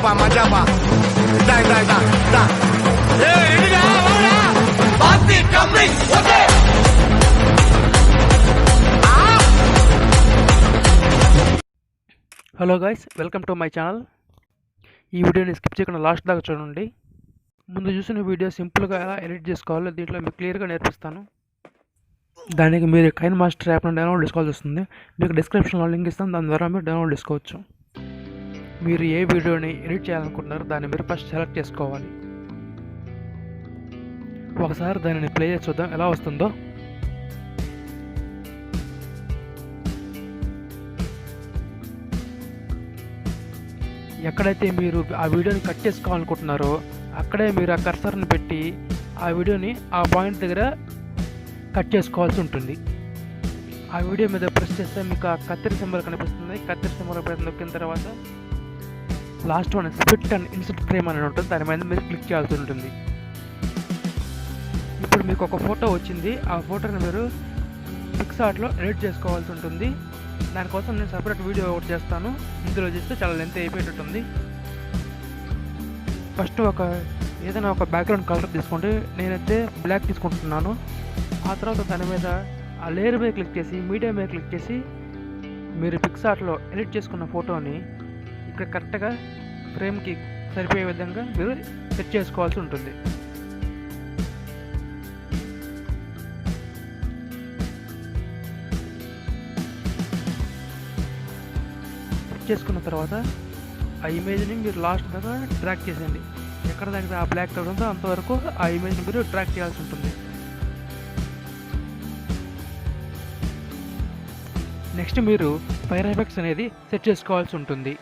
మజాబా మజాబా దా దా దా దా ఏ ఇడిగా వాడా బాతి coming okay hello guys, welcome to my channel. ఈ వీడియోని స్కిప్ చేయకుండా లాస్ట్ దాకా చూడండి. ముందు చూసిన వీడియో సింపుల్గా ఎలా ఎడిట్ చేసుకోవాలో దీంట్లో మీకు క్లియర్గా నేర్పిస్తాను. దానికి మీరు కైన్మాస్టర్ యాప్ను డౌన్లోడ్ చేసుకోవాల్సి వస్తుంది. మీకు డిస్క్రిప్షన్లో లింక్ ఇస్తాను, దాని ద్వారా మీరు డౌన్లోడ్ చేసుకోవచ్చు. మీరు ఏ వీడియోని ఎడిట్ చేయాలనుకుంటున్నారో దాన్ని మీరు ఫస్ట్ సెలెక్ట్ చేసుకోవాలి. ఒకసారి దానిని ప్లే చేసి చూద్దాం ఎలా వస్తుందో. ఎక్కడైతే మీరు ఆ వీడియోని కట్ చేసుకోవాలనుకుంటున్నారో అక్కడే మీరు ఆ కర్సర్ని పెట్టి ఆ వీడియోని ఆ పాయింట్ దగ్గర కట్ చేసుకోవాల్సి ఉంటుంది. ఆ వీడియో మీద ప్రెస్ చేస్తే మీకు ఆ కత్తిరి సింబల్ కనిపిస్తుంది. కత్తిరి సింబల్ నొక్కిన తర్వాత last one split and insert frame అని ఉంటుంది, దాని మీద మీరు క్లిక్ చేయాల్సి ఉంటుంది. ఇప్పుడు మీకు ఒక ఫోటో వచ్చింది. ఆ ఫోటోని మీరు పిక్స్ ఆర్ట్లో ఎడిట్ చేసుకోవాల్సి ఉంటుంది. దానికోసం నేను సపరేట్ వీడియో ఒకటి చేస్తాను. ఇందులో చేస్తే చాలా లెంత్ అయిపోయేటట్టుంది. ఫస్ట్ ఏదైనా ఒక బ్యాక్గ్రౌండ్ కలర్ తీసుకోండి. నేనైతే బ్లాక్ తీసుకుంటున్నాను. ఆ తర్వాత దాని మీద ఆ లేయర్ మీద క్లిక్ చేసి మీడియా మీద క్లిక్ చేసి మీరు పిక్స్ ఆర్ట్లో ఎడిట్ చేసుకున్న ఫోటోని ఇక్కడ కరెక్ట్గా ఫ్రేమ్కి సరిపోయే విధంగా మీరు సెట్ చేసుకోవాల్సి ఉంటుంది. చేసుకున్న తర్వాత ఆ ఇమేజ్ని మీరు లాస్ట్ దాకా డ్రాగ్ చేసేయండి. ఎక్కడ దగ్గర ఆ బ్లాక్ కలర్ ఉందో అంతవరకు ఆ ఇమేజ్ని మీరు డ్రాగ్ చేయాల్సి ఉంటుంది. నెక్స్ట్ మీరు ఫైర్ ఎఫెక్ట్స్ అనేది సెట్ చేసుకోవాల్సి ఉంటుంది.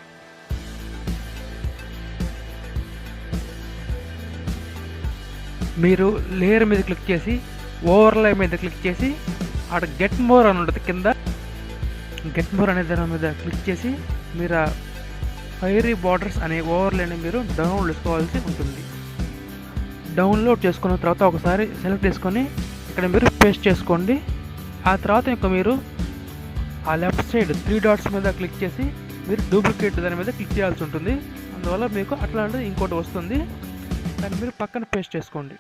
మీరు లేయర్ మీద క్లిక్ చేసి ఓవర్లే మీద క్లిక్ చేసి అక్కడ గెట్ మోర్ అని ఉంటుంది. కింద గెట్ మోర్ అనే దాని మీద క్లిక్ చేసి మీరు ఆ ఫైరీ బార్డర్స్ అనే ఓవర్లేని మీరు డౌన్లోడ్ చేసుకోవాల్సి ఉంటుంది. డౌన్లోడ్ చేసుకున్న తర్వాత ఒకసారి సెలెక్ట్ చేసుకొని ఇక్కడ మీరు పేస్ట్ చేసుకోండి. ఆ తర్వాత ఇంకా మీరు ఆ లెఫ్ట్ సైడ్ 3 డాట్స్ మీద క్లిక్ చేసి మీరు డూప్లికేట్ దాని మీద క్లిక్ చేయాల్సి ఉంటుంది. అందువల్ల మీకు అట్లాంటిది ఇంకోటి వస్తుంది, దాన్ని మీరు పక్కన పేస్ట్ చేసుకోండి.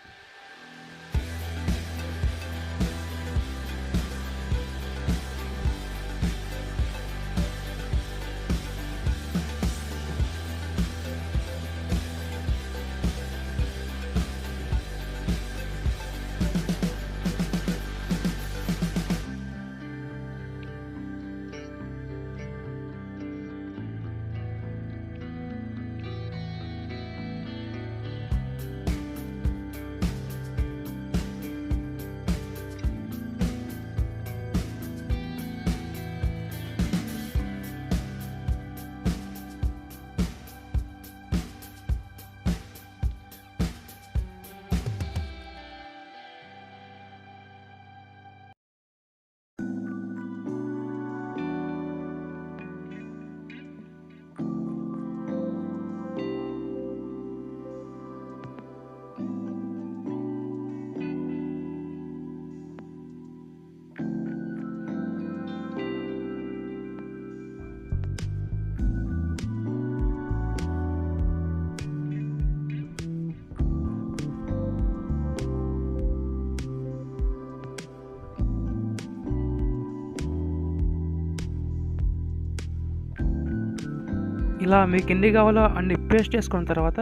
ఇలా మీకు ఎన్ని కావాలో అన్ని పేస్ట్ చేసుకున్న తర్వాత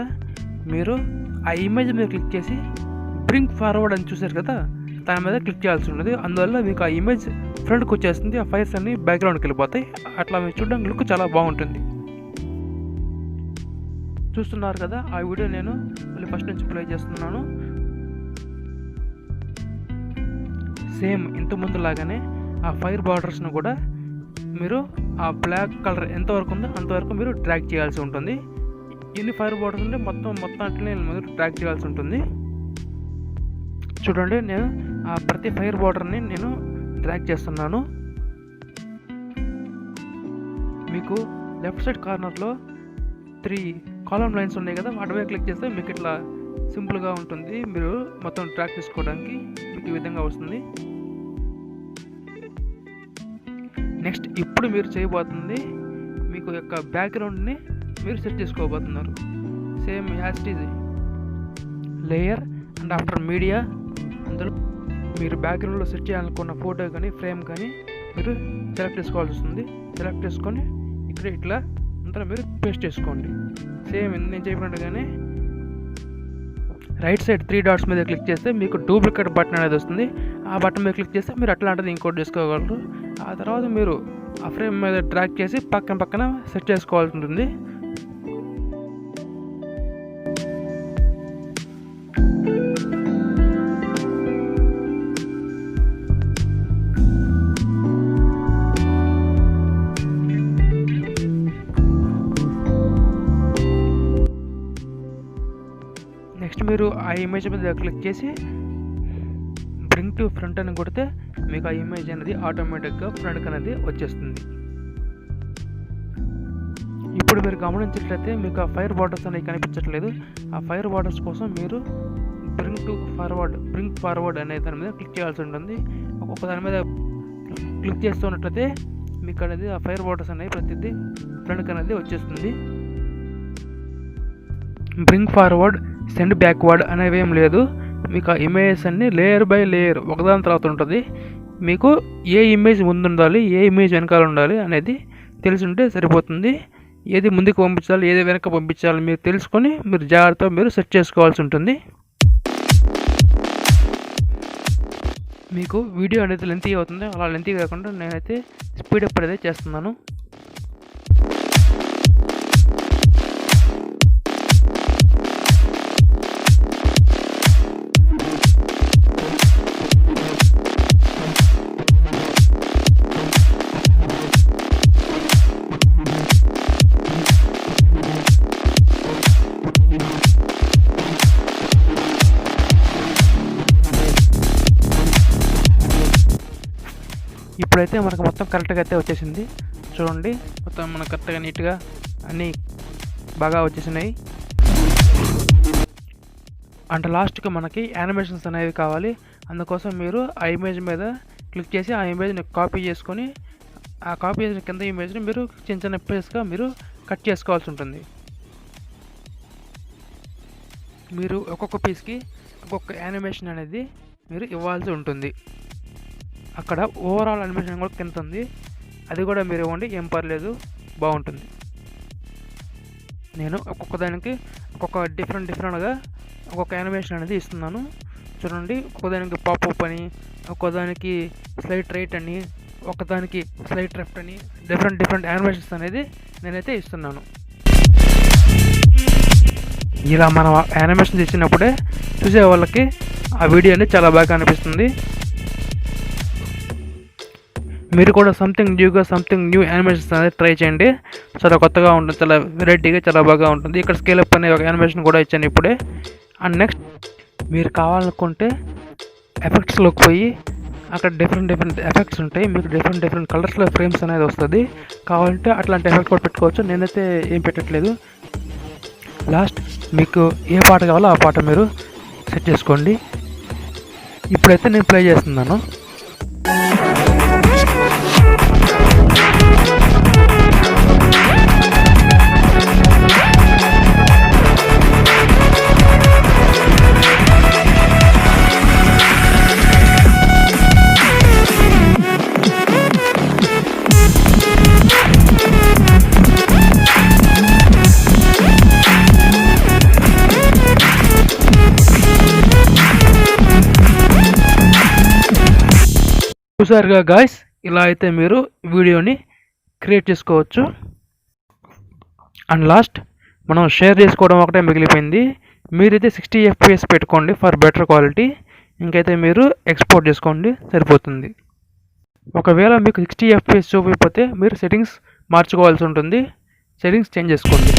మీరు ఆ ఇమేజ్ మీద క్లిక్ చేసి బ్రింగ్ ఫార్వర్డ్ అని చూసారు కదా, దాని మీద క్లిక్ చేయాల్సి ఉంటుంది. అందువల్ల మీకు ఆ ఇమేజ్ ఫ్రంట్కి వచ్చేస్తుంది. ఆ ఫైర్స్ అన్ని బ్యాక్గ్రౌండ్కి వెళ్ళిపోతాయి. అట్లా మీరు చూడడానికి లుక్ చాలా బాగుంటుంది. చూస్తున్నారు కదా, ఆ వీడియో నేను మళ్ళీ ఫస్ట్ నుంచి ప్లే చేస్తున్నాను. సేమ్ ఇంతకుముందు లాగానే ఆ ఫైర్ బార్డర్స్ను కూడా మీరు ఆ బ్లాక్ కలర్ ఎంతవరకు ఉందో అంతవరకు మీరు డ్రాగ్ చేయాల్సి ఉంటుంది. ఎన్ని ఫైర్ బార్డర్స్ ఉంటే మొత్తం అట్లనే మీరు డ్రాగ్ చేయాల్సి ఉంటుంది. చూడండి, నేను ఆ ప్రతి ఫైర్ బార్డర్ని నేను డ్రాగ్ చేస్తున్నాను. మీకు లెఫ్ట్ సైడ్ కార్నర్లో 3 కాలమ్ లైన్స్ ఉన్నాయి కదా, వాటి మీద క్లిక్ చేస్తే మీకు ఇట్లా సింపుల్గా ఉంటుంది. మీరు మొత్తం ట్రాక్ చేసుకోవడానికి మీకు ఈ విధంగా వస్తుంది. నెక్స్ట్ ఇప్పుడు మీరు చేయబోతుంది మీకు యొక్క బ్యాక్గ్రౌండ్ని మీరు సెట్ చేసుకోబోతున్నారు. Same as it is layer and after media, అందులో మీరు బ్యాక్గ్రౌండ్లో సెట్ చేయాలనుకున్న ఫోటో కానీ ఫ్రేమ్ కానీ మీరు సెలెక్ట్ చేసుకోవాల్సి వస్తుంది. సెలెక్ట్ చేసుకొని ఇక్కడ ఇట్లా అంతా మీరు పేస్ట్ చేసుకోండి. సేమ్ నేను చెప్పినట్టుగానే రైట్ సైడ్ 3 డాట్స్ మీద క్లిక్ చేస్తే మీకు డూప్లికేట్ బటన్ అనేది వస్తుంది. ఆ బటన్ మీద క్లిక్ చేస్తే మీరు అట్లాంటిది ఇంకోటి చేసుకోగలరు. ఆ తర్వాత మీరు ఆ ఫ్రేమ్ మీద డ్రాగ్ చేసి పక్కన సెట్ చేసుకోవాల్సి ఉంటుంది. నెక్స్ట్ మీరు ఆ ఇమేజ్ మీద క్లిక్ చేసి బ్రింగ్ టు ఫ్రంట్ అని కొడితే మీకు ఆ ఇమేజ్ అనేది ఆటోమేటిక్గా ఫ్రంట్ అనేది వచ్చేస్తుంది. ఇప్పుడు మీరు గమనించినట్లయితే మీకు ఆ ఫైర్ బార్డర్స్ అనేవి కనిపించట్లేదు. ఆ ఫైర్ బార్డర్స్ కోసం మీరు బ్రింగ్ ఫార్వర్డ్ అనే దాని మీద క్లిక్ చేయాల్సి ఉంటుంది. ఒక్కొక్క దాని మీద క్లిక్ చేస్తున్నట్లయితే మీకు అనేది ఆ ఫైర్ బార్డర్స్ అనేవి ప్రతిదీ ఫ్రంట్ అనేది వచ్చేస్తుంది. బ్రింగ్ ఫార్వర్డ్, సెండ్ బ్యాక్వర్డ్ అనేవి ఏం లేదు. మీకు ఆ ఇమేజెస్ అన్ని లేయర్ బై లేయర్ ఒకదాని తర్వాత ఉంటుంది. మీకు ఏ ఇమేజ్ ముందు ఉండాలి, ఏ ఇమేజ్ వెనకాల ఉండాలి అనేది తెలిసి ఉంటే సరిపోతుంది. ఏది ముందుకు పంపించాలి, ఏది వెనక పంపించాలి మీరు తెలుసుకొని మీరు జాగ్రత్తగా మీరు సెట్ చేసుకోవాల్సి ఉంటుంది. మీకు వీడియో అనేది లెంతీ అవుతుంది. అలా లెంతీ కాకుండా నేనైతే స్పీడప్ అనేది చేస్తున్నాను. ఇప్పుడైతే మనకు మొత్తం కరెక్ట్గా అయితే వచ్చేసింది. చూడండి, మొత్తం మనకు కరెక్ట్గా నీట్గా అన్నీ బాగా వచ్చేసినాయి. అండ్ లాస్ట్కి మనకి యానిమేషన్స్ అనేవి కావాలి. అందుకోసం మీరు ఆ ఇమేజ్ మీద క్లిక్ చేసి ఆ ఇమేజ్ని కాపీ చేసుకొని ఆ కాపీ చేసిన కింద ఇమేజ్ని మీరు చిన్న పీస్గా మీరు కట్ చేసుకోవాల్సి ఉంటుంది. మీరు ఒక్కొక్క పీస్కి ఒక్కొక్క యానిమేషన్ అనేది మీరు ఇవ్వాల్సి ఉంటుంది. అక్కడ ఓవరాల్ యానిమేషన్ కూడా కింద ఉంది, అది కూడా మీరు ఇవ్వండి, ఏం పర్లేదు, బాగుంటుంది. నేను ఒక్కొక్క దానికి ఒక్కొక్క డిఫరెంట్గా ఒక్కొక్క యానిమేషన్ అనేది ఇస్తున్నాను. చూడండి, ఒక్కొక్కదానికి పాపప్ అని, ఒక్కొక్కదానికి స్లైట్ రైట్ అని, ఒక్కదానికి స్లైట్ లెఫ్ట్ అని డిఫరెంట్ యానిమేషన్స్ అనేది నేనైతే ఇస్తున్నాను. ఇలా మనం యానిమేషన్స్ ఇచ్చినప్పుడే చూసే వాళ్ళకి ఆ వీడియో అనేది చాలా బాగా అనిపిస్తుంది. మీరు కూడా సంథింగ్ న్యూ యానిమేషన్స్ అనేది ట్రై చేయండి. చాలా కొత్తగా ఉంటుంది, చాలా వెరైటీగా చాలా బాగా ఉంటుంది. ఇక్కడ స్కేల్ అప్ అనే ఒక యానిమేషన్ కూడా ఇచ్చాను ఇప్పుడే. అండ్ నెక్స్ట్ మీరు కావాలనుకుంటే ఎఫెక్ట్స్లోకి పోయి అక్కడ డిఫరెంట్ ఎఫెక్ట్స్ ఉంటాయి. మీకు డిఫరెంట్ కలర్స్లో ఫ్రేమ్స్ అనేది వస్తుంది. కావాలంటే అట్లాంటి ఎఫెక్ట్ కూడా పెట్టుకోవచ్చు. నేనైతే ఏం పెట్టట్లేదు. లాస్ట్ మీకు ఏ పాట కావాలో ఆ పాట మీరు సెట్ చేసుకోండి. ఇప్పుడైతే నేను ప్లే చేస్తున్నాను. చూసారుగా గాయ్స్, ఇలా అయితే మీరు వీడియోని క్రియేట్ చేసుకోవచ్చు. అండ్ లాస్ట్ మనం షేర్ చేసుకోవడం ఒకటే మిగిలిపోయింది. మీరైతే 60 FPS పెట్టుకోండి ఫర్ బెటర్ క్వాలిటీ. ఇంకైతే మీరు ఎక్స్పోర్ట్ చేసుకోండి, సరిపోతుంది. ఒకవేళ మీకు 60 FPS చూపిపోతే మీరు సెట్టింగ్స్ మార్చుకోవాల్సి ఉంటుంది. సెట్టింగ్స్ చేంజ్ చేసుకోండి.